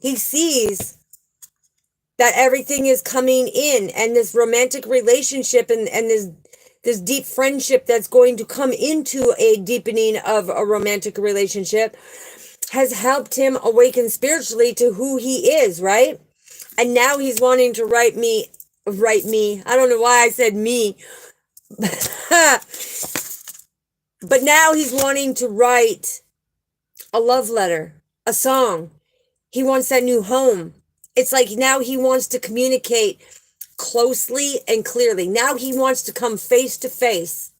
He sees that everything is coming in, and this romantic relationship and this deep friendship that's going to come into a deepening of a romantic relationship has helped him awaken spiritually to who he is, right? And now he's wanting to write me. I don't know why I said me. But now he's wanting to write a love letter, a song. He wants that new home. It's like now he wants to communicate closely and clearly. Now he wants to come face to face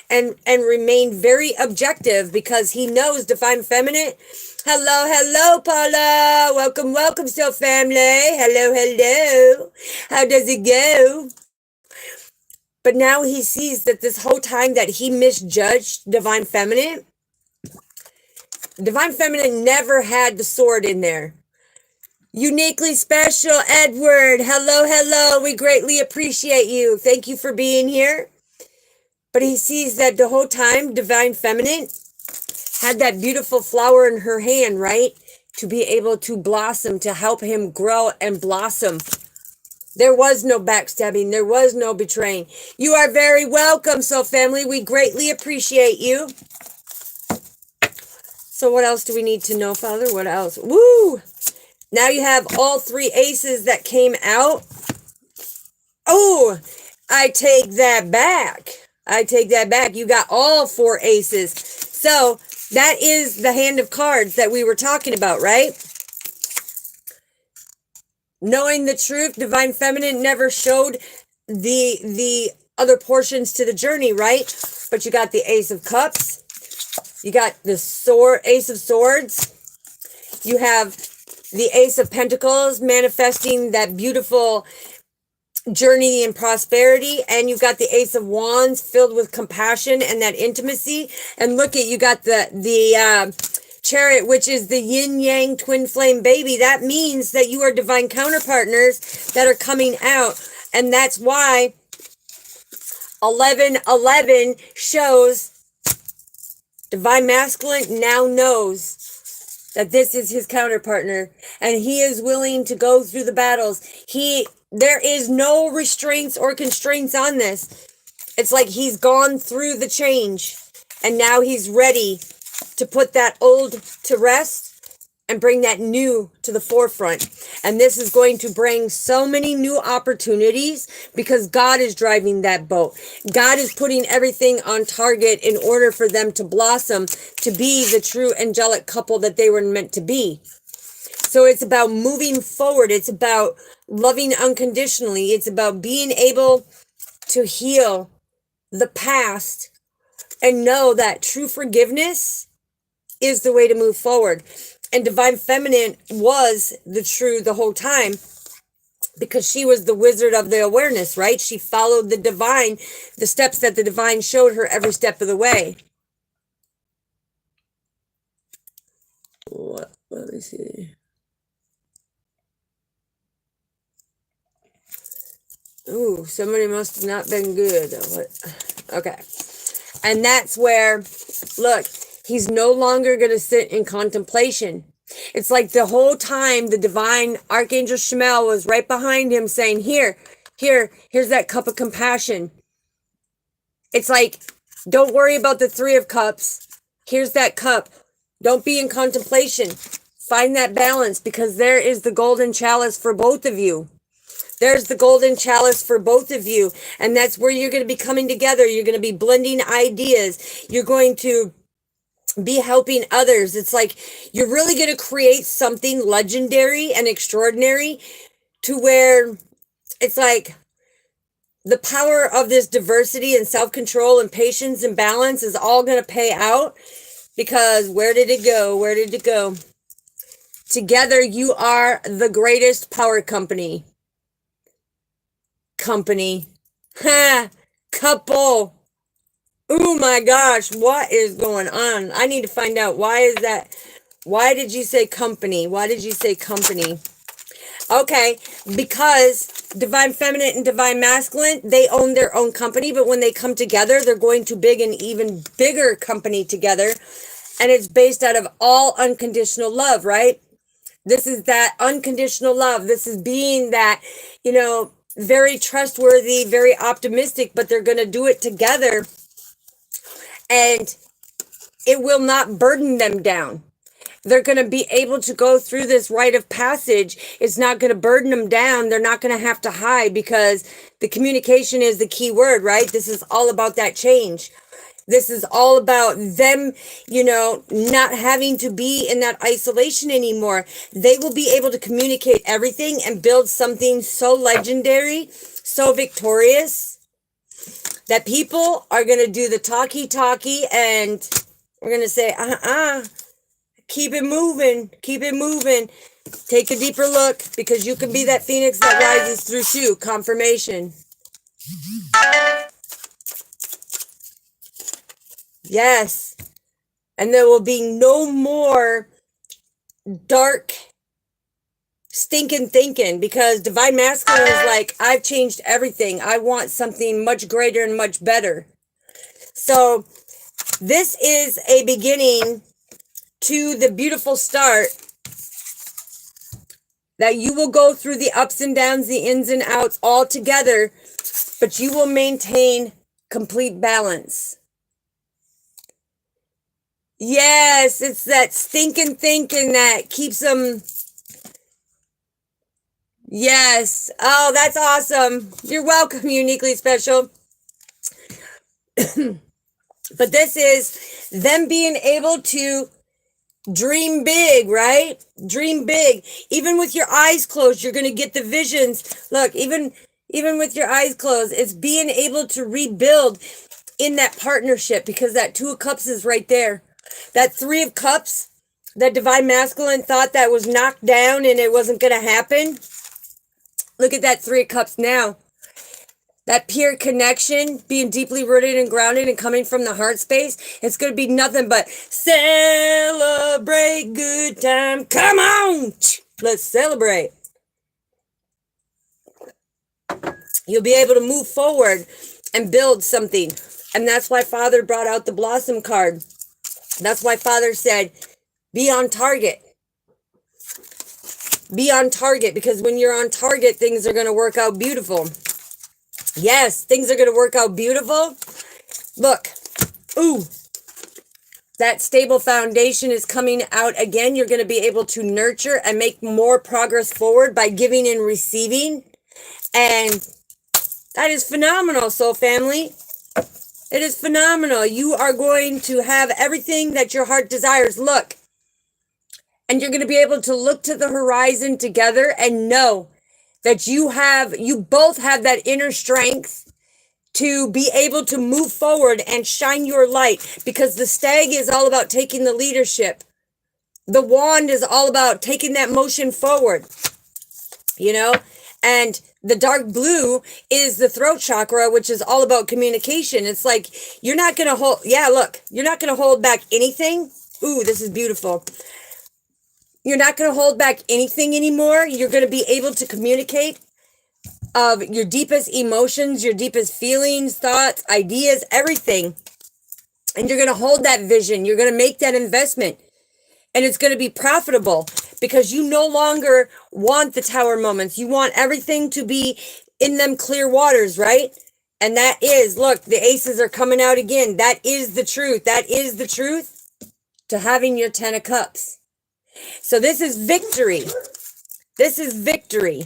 and remain very objective, because he knows Divine Feminine. Hello, Paula. Welcome, Soul Family. Hello. How does it go? But now he sees that this whole time that he misjudged Divine Feminine never had the sword in there. Uniquely special, Edward. Hello. We greatly appreciate you. Thank you for being here. But he sees that the whole time Divine Feminine had that beautiful flower in her hand, right? To be able to blossom, to help him grow and blossom. There was no backstabbing. There was no betraying. You are very welcome, Soul Family. We greatly appreciate you. So what else do we need to know, Father? What else? Woo! Now you have all three aces that came out. Oh, I take that back. You got all four aces. So that is the hand of cards that we were talking about, right? Knowing the truth, Divine Feminine never showed the other portions to the journey, right? But you got the Ace of Cups. You got the Ace of Swords. You have the Ace of Pentacles manifesting that beautiful journey and prosperity, and you've got the Ace of Wands filled with compassion and that intimacy. And look at, you got the Chariot, which is the yin yang twin flame baby. That means that you are divine counterpartners that are coming out, and that's why 1111 shows Divine Masculine now knows that this is his counterpartner, and he is willing to go through the battles. There is no restraints or constraints on this. It's like he's gone through the change, and now he's ready to put that old to rest and bring that new to the forefront. And this is going to bring so many new opportunities, because God is driving that boat. God is putting everything on target in order for them to blossom, to be the true angelic couple that they were meant to be. So it's about moving forward. It's about loving unconditionally. It's about being able to heal the past and know that true forgiveness is the way to move forward. And Divine Feminine was the whole time, because she was the wizard of the awareness, right? She followed the divine, the steps that the divine showed her every step of the way. Let me see. Ooh, somebody must have not been good. Okay. And that's where, look, he's no longer going to sit in contemplation. It's like the whole time the divine Archangel Shemel was right behind him saying, here's that cup of compassion. It's like, don't worry about the Three of Cups. Here's that cup. Don't be in contemplation. Find that balance, because there is the golden chalice for both of you. There's the golden chalice for both of you. And that's where you're going to be coming together. You're going to be blending ideas. You're going to be helping others. It's like you're really going to create something legendary and extraordinary, to where it's like the power of this diversity and self-control and patience and balance is all going to pay out, because where did it go? Where did it go? Together, you are the greatest power company. Ha! Couple. Oh my gosh, what is going on? I need to find out. Why is that? Why did you say company? Why did you say company? Okay, because divine feminine and divine masculine, they own their own company, but when they come together, they're going to big an even bigger company together. And it's based out of all unconditional love, right? This is that unconditional love. This is being that, very trustworthy, very optimistic, but they're going to do it together. And it will not burden them down. They're going to be able to go through this rite of passage. It's not going to burden them down. They're not going to have to hide, because the communication is the key word, right? This is all about that change. This is all about them, not having to be in that isolation anymore. They will be able to communicate everything and build something so legendary, so victorious, that people are going to do the talkie, and we're going to say, keep it moving, keep it moving. Take a deeper look, because you can be that phoenix that rises through too. Confirmation. Yes. And there will be no more dark, stinking thinking, because divine masculine is like, I've changed everything. I want something much greater and much better. So this is a beginning to the beautiful start, that you will go through the ups and downs, the ins and outs all together, but you will maintain complete balance. Yes, it's that stinking thinking that keeps them. Yes. Oh, that's awesome. You're welcome, uniquely special. But this is them being able to dream big, right? Dream big. Even with your eyes closed, you're going to get the visions. Look, even with your eyes closed, it's being able to rebuild in that partnership, because that 2 of Cups is right there. That 3 of Cups, that divine masculine thought that was knocked down and it wasn't going to happen. Look at that 3 of Cups now. That pure connection, being deeply rooted and grounded and coming from the heart space, it's going to be nothing but celebrate good time. Come on! Let's celebrate. You'll be able to move forward and build something. And that's why Father brought out the Blossom card. That's why Father said, be on target. Be on target, because when you're on target, things are going to work out beautiful. Yes, things are going to work out beautiful. Look, ooh, that stable foundation is coming out again. You're going to be able to nurture and make more progress forward by giving and receiving. And that is phenomenal, soul family. It is phenomenal. You are going to have everything that your heart desires. Look, and you're going to be able to look to the horizon together and know that you both have that inner strength to be able to move forward and shine your light, because the stag is all about taking the leadership. The wand is all about taking that motion forward, and the dark blue is the throat chakra, which is all about communication. It's like, you're not going to you're not going to hold back anything. Ooh, this is beautiful. You're not going to hold back anything anymore. You're going to be able to communicate of your deepest emotions, your deepest feelings, thoughts, ideas, everything. And you're going to hold that vision. You're going to make that investment. And it's going to be profitable, because you no longer want the tower moments. You want everything to be in them clear waters, right? And that is, look, the aces are coming out again. That is the truth. That is the truth to having your 10 of Cups. So this is victory. This is victory.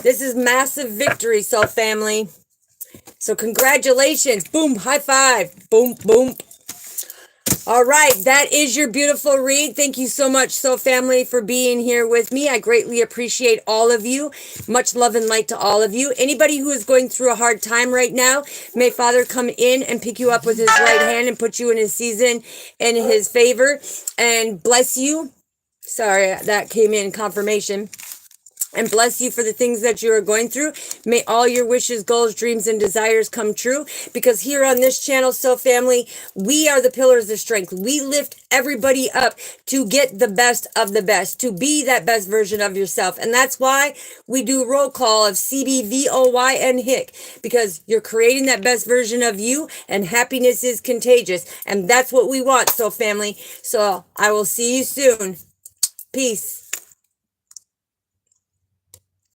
This is massive victory, soul family. So congratulations. Boom, high five. Boom, boom. All right, that is your beautiful read. Thank you so much, Soul Family, for being here with me. I greatly appreciate all of you. Much love and light to all of you. Anybody who is going through a hard time right now, may Father come in and pick you up with his right hand and put you in his season and his favor and bless you. Sorry, that came in confirmation. And bless you for the things that you are going through. May all your wishes, goals, dreams, and desires come true. Because here on this channel, Soul Family, we are the pillars of strength. We lift everybody up to get the best of the best, to be that best version of yourself. And that's why we do roll call of CBVOY and HICK. Because you're creating that best version of you, and happiness is contagious. And that's what we want, Soul Family. So I will see you soon. Peace.